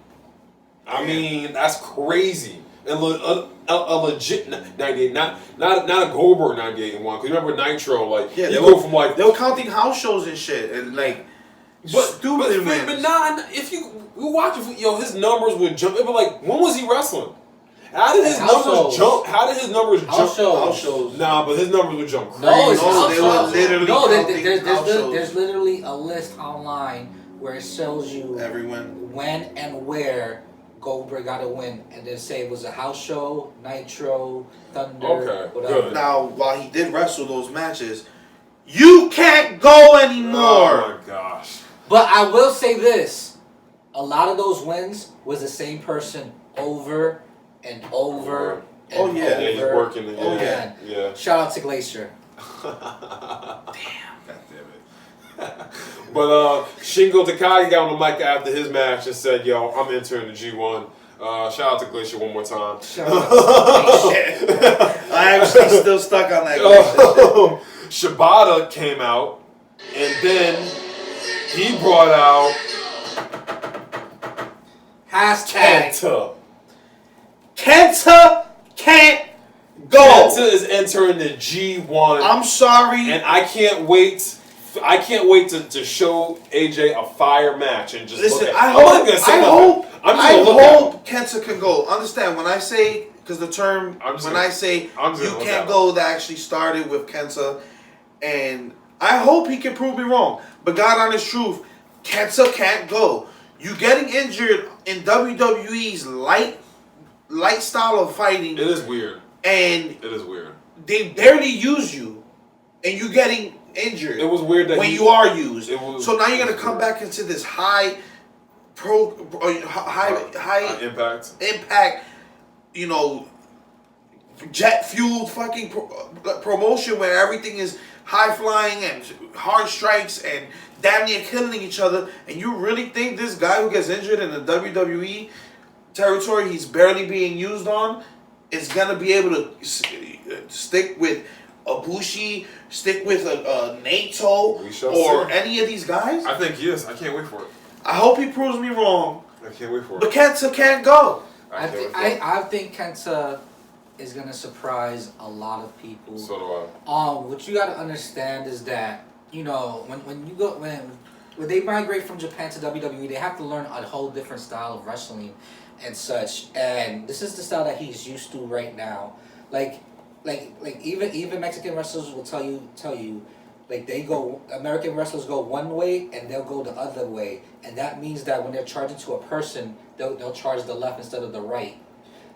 [SPEAKER 1] I mean, that's crazy. And a legit 98, not a Goldberg 98-1. Because remember Nitro, like
[SPEAKER 5] yeah,
[SPEAKER 1] you go from like
[SPEAKER 5] they were counting house shows and shit, and like stupid man.
[SPEAKER 1] but nah, if you watch it, yo, his numbers would jump. It'd be like, when was he wrestling? How did his
[SPEAKER 6] House
[SPEAKER 1] numbers
[SPEAKER 6] shows.
[SPEAKER 1] jump? How did his numbers
[SPEAKER 6] House
[SPEAKER 1] jump?
[SPEAKER 6] shows.
[SPEAKER 5] House shows.
[SPEAKER 1] Nah, but his numbers would jump crazy.
[SPEAKER 6] No, it's
[SPEAKER 5] No,
[SPEAKER 6] house
[SPEAKER 5] they were
[SPEAKER 6] shows.
[SPEAKER 5] literally
[SPEAKER 6] No,
[SPEAKER 5] counting house shows.
[SPEAKER 6] there's literally a list online where it shows you
[SPEAKER 5] Everyone.
[SPEAKER 6] when and where Goldberg got a win, and then say it was a house show, Nitro, Thunder,
[SPEAKER 1] Okay,
[SPEAKER 6] whatever.
[SPEAKER 1] good.
[SPEAKER 5] Now, while he did wrestle those matches, you can't go anymore.
[SPEAKER 1] Oh my gosh.
[SPEAKER 6] But I will say this: a lot of those wins was the same person over and over. And
[SPEAKER 5] Oh, yeah.
[SPEAKER 1] Yeah, he's
[SPEAKER 6] over
[SPEAKER 1] working it.
[SPEAKER 5] Oh,
[SPEAKER 6] again.
[SPEAKER 1] Yeah.
[SPEAKER 6] Shout out to Glacier.
[SPEAKER 1] God damn it. But Shingo Takagi got on the mic after his match and said, "Yo, I'm entering the G1." Shout out to Glacier one more time.
[SPEAKER 6] Shout out to Glacier.
[SPEAKER 5] I actually still stuck on that.
[SPEAKER 1] Shibata came out, and then he brought out
[SPEAKER 6] Hashtag.
[SPEAKER 1] Kenta.
[SPEAKER 5] Kenta can't go.
[SPEAKER 1] Kenta is entering the G1.
[SPEAKER 5] I'm sorry.
[SPEAKER 1] And I can't wait. I can't wait to show AJ a fire match and just
[SPEAKER 5] Listen,
[SPEAKER 1] look at.
[SPEAKER 5] I
[SPEAKER 1] I'm not
[SPEAKER 5] hope,
[SPEAKER 1] gonna say
[SPEAKER 5] I
[SPEAKER 1] nothing.
[SPEAKER 5] hope,
[SPEAKER 1] I'm just
[SPEAKER 5] I
[SPEAKER 1] gonna look at him.
[SPEAKER 5] hope Kenta can go. Understand when I say, because the term
[SPEAKER 1] I'm just
[SPEAKER 5] when
[SPEAKER 1] gonna-
[SPEAKER 5] I say
[SPEAKER 1] I'm just
[SPEAKER 5] you
[SPEAKER 1] gonna look
[SPEAKER 5] can't
[SPEAKER 1] at
[SPEAKER 5] go, that actually started with Kenta, and I hope he can prove me wrong. But God honest truth, Kenta can't go. You getting injured in WWE's light style of fighting,
[SPEAKER 1] It is weird.
[SPEAKER 5] and
[SPEAKER 1] It is weird.
[SPEAKER 5] they barely use you, and you getting injured.
[SPEAKER 1] It was weird that
[SPEAKER 5] when
[SPEAKER 1] he-
[SPEAKER 5] you are used.
[SPEAKER 1] it was-
[SPEAKER 5] So now you're
[SPEAKER 1] it
[SPEAKER 5] gonna
[SPEAKER 1] was
[SPEAKER 5] come
[SPEAKER 1] weird.
[SPEAKER 5] back into this high
[SPEAKER 1] Impact.
[SPEAKER 5] impact, you know, jet fueled fucking promotion where everything is high flying and hard strikes and damn near killing each other. And you really think this guy who gets injured in the WWE territory he's barely being used on is gonna be able to stick with Ibushi, stick with a Naito,
[SPEAKER 1] We shall
[SPEAKER 5] or
[SPEAKER 1] see.
[SPEAKER 5] any of these guys?
[SPEAKER 1] I think yes. I can't wait for it.
[SPEAKER 5] I hope he proves me wrong.
[SPEAKER 1] I can't wait for it.
[SPEAKER 5] But Kenta can't go.
[SPEAKER 6] I
[SPEAKER 1] can't wait
[SPEAKER 6] think
[SPEAKER 1] for it.
[SPEAKER 6] I think Kenta is gonna surprise a lot of people.
[SPEAKER 1] So do I.
[SPEAKER 6] What you gotta understand is that, you know, when you go when they migrate from Japan to WWE, they have to learn a whole different style of wrestling and such. And this is the style that he's used to right now. Like even Mexican wrestlers will tell you like American wrestlers go one way and they'll go the other way, and that means that when they're charging to a person, they'll charge the left instead of the right.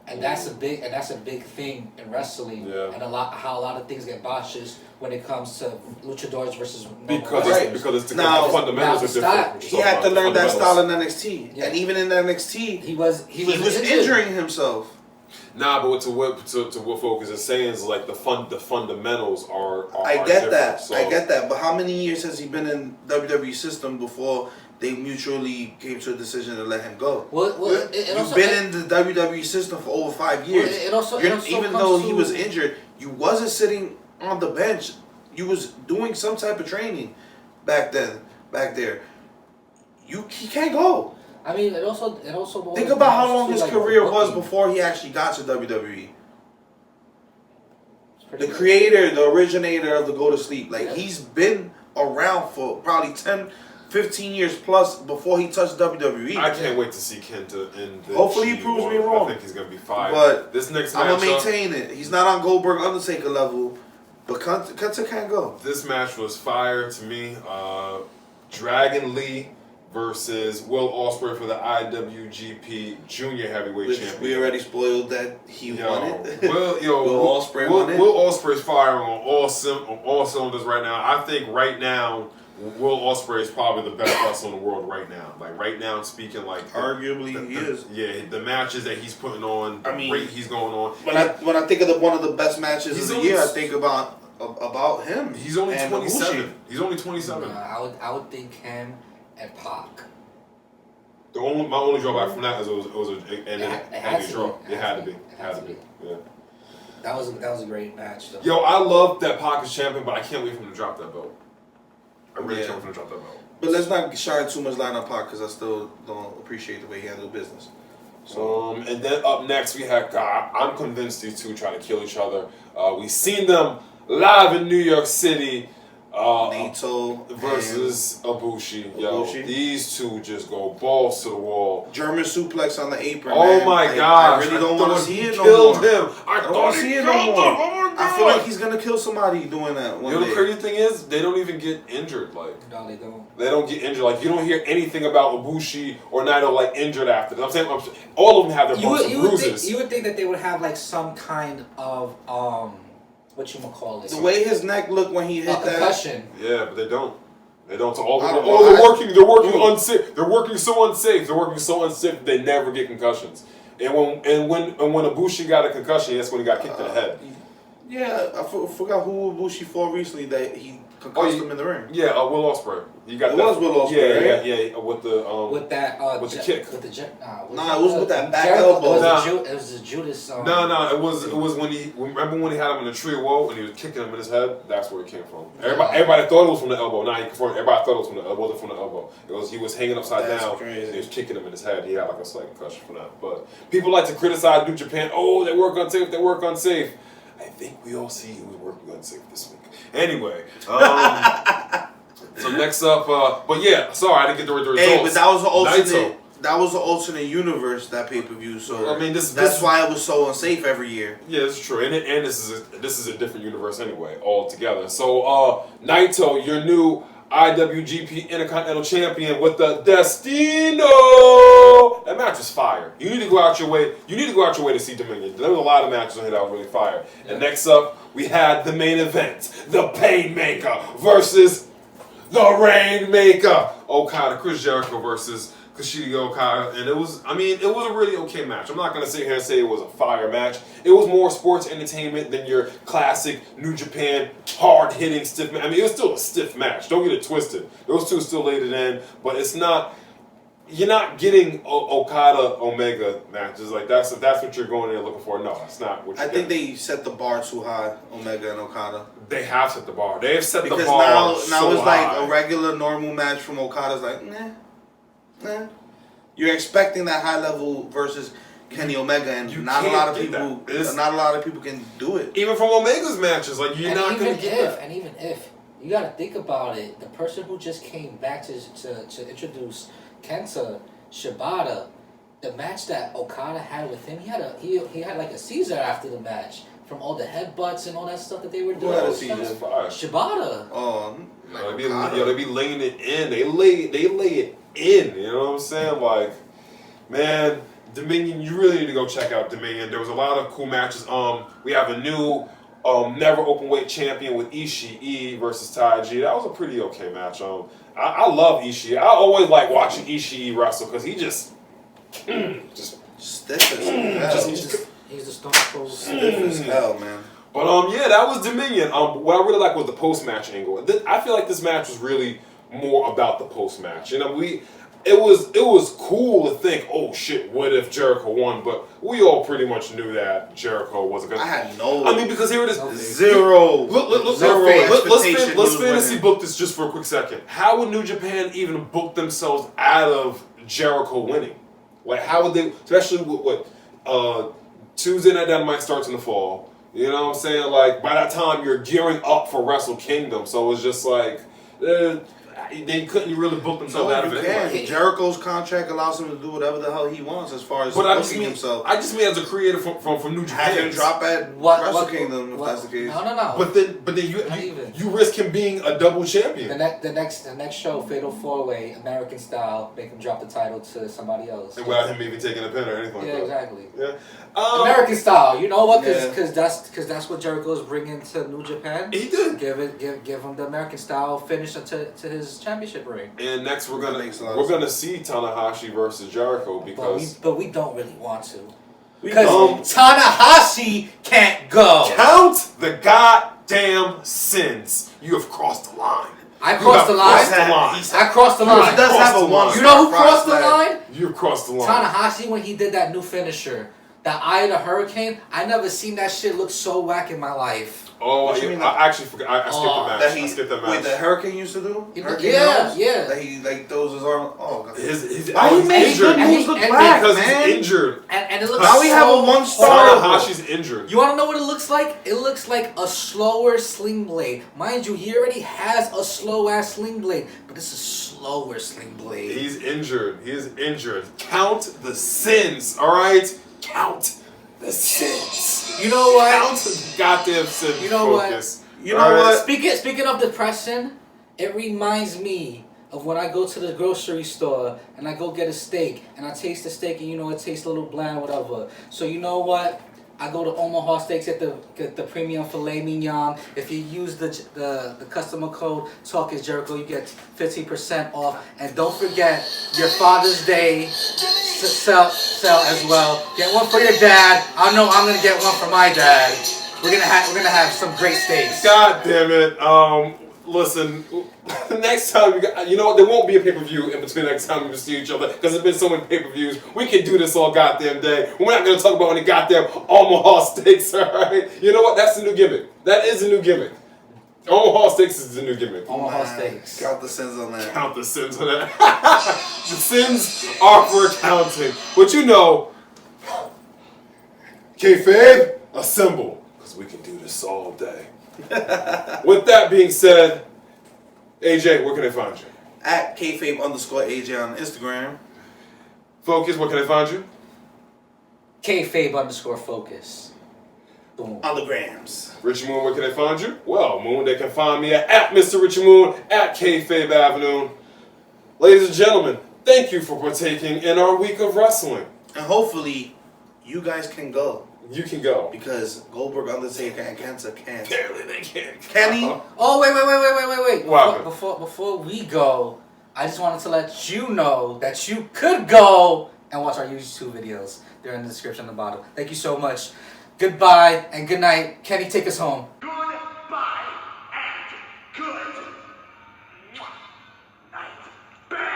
[SPEAKER 6] And that's a big thing in wrestling,
[SPEAKER 1] Yeah.
[SPEAKER 6] and how a lot of things get botches when it comes to luchadors versus normal
[SPEAKER 1] Because
[SPEAKER 6] wrestlers.
[SPEAKER 1] the
[SPEAKER 5] Now-
[SPEAKER 1] fundamentals
[SPEAKER 6] now
[SPEAKER 1] are
[SPEAKER 6] stop.
[SPEAKER 1] different.
[SPEAKER 5] He had to learn that style in NXT,
[SPEAKER 6] Yeah.
[SPEAKER 5] and even in NXT,
[SPEAKER 6] he was injured.
[SPEAKER 5] injuring himself.
[SPEAKER 1] Nah, but to what Focus is saying is like the fundamentals are
[SPEAKER 5] I
[SPEAKER 1] are
[SPEAKER 5] get
[SPEAKER 1] different.
[SPEAKER 5] that.
[SPEAKER 1] So,
[SPEAKER 5] I get that. But how many years has he been in WWE system before they mutually came to a decision to let him go?
[SPEAKER 6] Well, it
[SPEAKER 5] You've
[SPEAKER 6] also,
[SPEAKER 5] been in the WWE system for over 5 years.
[SPEAKER 6] Well, it also
[SPEAKER 5] Even
[SPEAKER 6] comes
[SPEAKER 5] though he
[SPEAKER 6] to-
[SPEAKER 5] was injured, you wasn't sitting on the bench. You was doing some type of training back there. He can't go.
[SPEAKER 6] I mean, it also
[SPEAKER 5] Think about how long
[SPEAKER 6] boils
[SPEAKER 5] his
[SPEAKER 6] down to, like,
[SPEAKER 5] career was
[SPEAKER 6] booking.
[SPEAKER 5] before he actually got to WWE.
[SPEAKER 6] It's pretty
[SPEAKER 5] The
[SPEAKER 6] good.
[SPEAKER 5] creator, the originator of the Go to Sleep. Like,
[SPEAKER 6] Yeah.
[SPEAKER 5] he's been around for probably 10, 15 years plus before he touched WWE.
[SPEAKER 1] I can't wait to see Kenta in the
[SPEAKER 5] Hopefully he
[SPEAKER 1] G1.
[SPEAKER 5] proves me wrong.
[SPEAKER 1] I think he's gonna be fine.
[SPEAKER 5] But
[SPEAKER 1] this next
[SPEAKER 5] I'm going to
[SPEAKER 1] matchup,
[SPEAKER 5] maintain it. He's not on Goldberg Undertaker level, but Kenta can't go.
[SPEAKER 1] this match was fire to me. Dragon Lee versus Will Ospreay for the IWGP Junior Heavyweight
[SPEAKER 5] Which
[SPEAKER 1] Champion.
[SPEAKER 5] we already spoiled that he won it.
[SPEAKER 1] Will
[SPEAKER 5] Ospreay won it.
[SPEAKER 1] Will Ospreay's firing on all cylinders right now. I think right now Will Ospreay is probably the best wrestler in the world right now. Like right now, speaking like
[SPEAKER 5] arguably he is.
[SPEAKER 1] Yeah, the matches that he's putting on, the rate he's going on.
[SPEAKER 5] When I think of one of the best matches of the year, I think about him.
[SPEAKER 1] He's only 27.
[SPEAKER 5] Ibushi.
[SPEAKER 1] He's only 27.
[SPEAKER 6] I would think him and Pac.
[SPEAKER 1] My only drawback from that is it was a draw. It had to be. Yeah.
[SPEAKER 6] That was a great match though.
[SPEAKER 1] Yo, I love that Pac is champion, but I can't wait for him to drop that belt. I really can't wait for him to drop that belt.
[SPEAKER 5] But let's not shine too much light on Pac because I still don't appreciate the way he handled business.
[SPEAKER 1] So, and then up next we had I'm convinced these two try to kill each other. We seen them live in New York City.
[SPEAKER 5] Naito
[SPEAKER 1] versus Ibushi. Yo, these two just go balls to the wall.
[SPEAKER 5] German suplex on the apron.
[SPEAKER 1] Oh my gosh!
[SPEAKER 5] I really don't want to see it no
[SPEAKER 1] more.
[SPEAKER 5] more.
[SPEAKER 1] I
[SPEAKER 5] don't want to see it no more. I feel like he's gonna kill somebody doing that one day.
[SPEAKER 1] The crazy thing is, they don't even get injured. Like,
[SPEAKER 6] no, they don't.
[SPEAKER 1] They don't get injured. Like, you don't hear anything about Ibushi or Naito like injured after. I'm saying all of them have their bumps and bruises.
[SPEAKER 6] You would think that they would have like some kind of what you call it?
[SPEAKER 5] The way his neck looked when he hit that
[SPEAKER 6] concussion.
[SPEAKER 1] Yeah, but they don't. They don't. So they're working unsafe. They're working so unsafe. They're working so unsafe. They never get concussions. And when Ibushi got a concussion, that's when he got kicked in the head.
[SPEAKER 5] Yeah, I forgot who Ibushi fought recently that he concussed him in the ring.
[SPEAKER 1] Yeah, Will Ospreay. He got
[SPEAKER 5] was Will Ospreay.
[SPEAKER 1] Yeah. With the
[SPEAKER 6] kick.
[SPEAKER 1] With the
[SPEAKER 5] it was with that back elbow.
[SPEAKER 6] It was a Judas.
[SPEAKER 1] No, it was when he remember when he had him in the tree of woe and he was kicking him in his head. That's where it came from. Everybody thought it was from the elbow. Now he confirmed. Everybody thought it was from the elbow. It wasn't from the elbow. He was hanging upside down.
[SPEAKER 5] Crazy.
[SPEAKER 1] And he was kicking him in his head. He had like a slight concussion from that. But people like to criticize New Japan. Oh, they work unsafe. They work unsafe. I think we all see who's working unsafe this week. Anyway, so next up, but yeah, sorry, I didn't get the results.
[SPEAKER 5] Hey, but that was an alternate.
[SPEAKER 1] Naito.
[SPEAKER 5] That was an alternate universe, that pay-per-view. So
[SPEAKER 1] I mean,
[SPEAKER 5] that's why it was so unsafe every year.
[SPEAKER 1] Yeah, it's true, and this is a different universe anyway, altogether. So Naito, your new IWGP Intercontinental Champion with the Destino. That match was fire. You need to go out your way. To see Dominion. There was a lot of matches on here that were really fire. Yeah. And next up, we had the main event: the Painmaker versus the Rainmaker. Okada, Chris Jericho versus Kushida Okada, and it was a really okay match. I'm not gonna sit here and say it was a fire match. It was more sports entertainment than your classic New Japan hard-hitting stiff match. I mean, it was still a stiff match. Don't get it twisted. Those two still laid it in, but it's not. You're not getting Okada Omega matches like that's what you're going there looking for. No, it's not what you're
[SPEAKER 5] I think they set the bar too high, Omega and Okada.
[SPEAKER 1] They have set the bar. They have set the bar
[SPEAKER 5] because now
[SPEAKER 1] so
[SPEAKER 5] it's like
[SPEAKER 1] high.
[SPEAKER 5] A regular normal match from Okada's like, nah. You're expecting that high level versus Kenny Omega, and not a lot of people can do it.
[SPEAKER 1] Even from Omega's matches, like you're not going to get that.
[SPEAKER 6] And even if you got to think about it, the person who just came back to introduce Kenta Shibata, the match that Okada had with him, he had like a Caesar after the match from all the headbutts and all that stuff that they were doing. Shibata.
[SPEAKER 5] Oh,
[SPEAKER 1] they be laying it in. They lay it in. You know what I'm saying? Like, man, Dominion. You really need to go check out Dominion. There was a lot of cool matches. We have a new never openweight champion with Ishii versus Taiji. That was a pretty okay match. I love Ishii. I always like watching Ishii wrestle because he just
[SPEAKER 5] stiff as hell.
[SPEAKER 6] He's the Stone Cold.
[SPEAKER 5] Stiff as hell, man.
[SPEAKER 1] But yeah, that was Dominion. What I really like was the post-match angle. I feel like this match was really more about the post-match. You know, it was cool to think, oh shit, what if Jericho won? But we all pretty much knew that Jericho wasn't gonna.
[SPEAKER 5] I had no.
[SPEAKER 1] I mean, because here it is.
[SPEAKER 5] Zero.
[SPEAKER 1] Let's fantasy book this just for a quick second. How would New Japan even book themselves out of Jericho winning? Like, how would they? Especially with what Tuesday Night Dynamite starts in the fall. You know what I'm saying? Like, by that time, you're gearing up for Wrestle Kingdom. So it's just like, they couldn't really book themselves out of it. Anyway.
[SPEAKER 5] Jericho's contract allows him to do whatever the hell he wants as far as booking himself.
[SPEAKER 1] I just mean as a creator from New Japan.
[SPEAKER 5] Have him drop at Wrestle Kingdom if that's the case.
[SPEAKER 6] No.
[SPEAKER 1] But then you risk him being a double champion.
[SPEAKER 6] The next show, Fatal 4-Way, American style, make him drop the title to somebody else.
[SPEAKER 1] And without him even taking a pin or anything like that.
[SPEAKER 6] Exactly.
[SPEAKER 1] Yeah.
[SPEAKER 6] American style, you know what? Because that's what Jericho's bringing to New Japan.
[SPEAKER 1] He did.
[SPEAKER 6] Give him the American style finish to his his championship ring.
[SPEAKER 1] And next we're gonna see Tanahashi versus Jericho because
[SPEAKER 6] But we don't really want to.
[SPEAKER 5] We
[SPEAKER 6] Because
[SPEAKER 5] don't.
[SPEAKER 6] Tanahashi can't go.
[SPEAKER 1] count the goddamn sins. You have crossed the line.
[SPEAKER 6] I crossed the line. I crossed the line.
[SPEAKER 5] He does have a one.
[SPEAKER 6] You know who crossed the line?
[SPEAKER 1] You crossed the line.
[SPEAKER 6] Tanahashi when he did that new finisher. That Eye of the Hurricane. I never seen that shit look so whack in my life.
[SPEAKER 1] Oh,
[SPEAKER 5] What you mean?
[SPEAKER 1] I actually forgot. I skipped the match.
[SPEAKER 5] That
[SPEAKER 1] I skipped the match.
[SPEAKER 5] Wait, the Hurricane used to do? Hurricane
[SPEAKER 6] Yeah,
[SPEAKER 5] nose?
[SPEAKER 6] yeah.
[SPEAKER 5] That he like throws his arm. Oh, God.
[SPEAKER 1] His
[SPEAKER 5] Why he
[SPEAKER 1] he's
[SPEAKER 5] makes
[SPEAKER 1] injured.
[SPEAKER 5] good moves look
[SPEAKER 6] And-
[SPEAKER 5] whack,
[SPEAKER 1] Because
[SPEAKER 5] man?
[SPEAKER 1] he's injured.
[SPEAKER 6] And it looks
[SPEAKER 5] Now we have a one star.
[SPEAKER 1] Tanahashi's injured.
[SPEAKER 6] You want to know what it looks like? It looks like a slower sling blade. Mind you, he already has a slow ass sling blade, but it's a slower sling blade.
[SPEAKER 1] He's injured. He is injured. Count the sins, all right? Count the sins.
[SPEAKER 6] You know what?
[SPEAKER 1] Count the goddamn sins.
[SPEAKER 6] You know what?
[SPEAKER 1] Focus.
[SPEAKER 5] You know what?
[SPEAKER 6] Speaking of depression, it reminds me of when I go to the grocery store and I go get a steak and I taste the steak and it tastes a little bland, whatever. So you know what? I go to Omaha Steaks, get the premium filet mignon. If you use the customer code Talk is Jericho, you get 15% off. And don't forget your Father's Day sell as well. Get one for your dad. I know I'm gonna get one for my dad. We're gonna have some great steaks.
[SPEAKER 1] God damn it. Listen, next time, you know what? There won't be a pay-per-view in between next time we see each other because there's been so many pay-per-views. We can do this all goddamn day. We're not going to talk about any goddamn Omaha Steaks, alright? You know what? That's the new gimmick. That is a new gimmick. Omaha Steaks is the new gimmick.
[SPEAKER 6] Omaha Steaks.
[SPEAKER 5] Count the sins on that.
[SPEAKER 1] Count the sins on that. The sins are for counting. But you know, Kayfabe, assemble. Because we can do this all day. With that being said, AJ, where can I find you?
[SPEAKER 5] At Kayfabe_AJ on Instagram.
[SPEAKER 1] Focus, where can I find you?
[SPEAKER 6] Kayfabe_focus. Boom.
[SPEAKER 5] On the grams.
[SPEAKER 1] Richie Moon, where can I find you? Well, Moon, they can find me at Mr. Richie Moon, at Kayfabe Avenue. Ladies and gentlemen, thank you for partaking in our week of wrestling.
[SPEAKER 5] And hopefully, you guys can go.
[SPEAKER 1] You can go.
[SPEAKER 5] Because Goldberg, Undertaker, and Kenta can't.
[SPEAKER 1] Apparently they can't.
[SPEAKER 5] Kenny?
[SPEAKER 6] Oh wait!
[SPEAKER 1] What happened?
[SPEAKER 6] Before we go, I just wanted to let you know that you could go and watch our YouTube videos. They're in the description at the bottom. Thank you so much. Goodbye and good night. Kenny, take us home.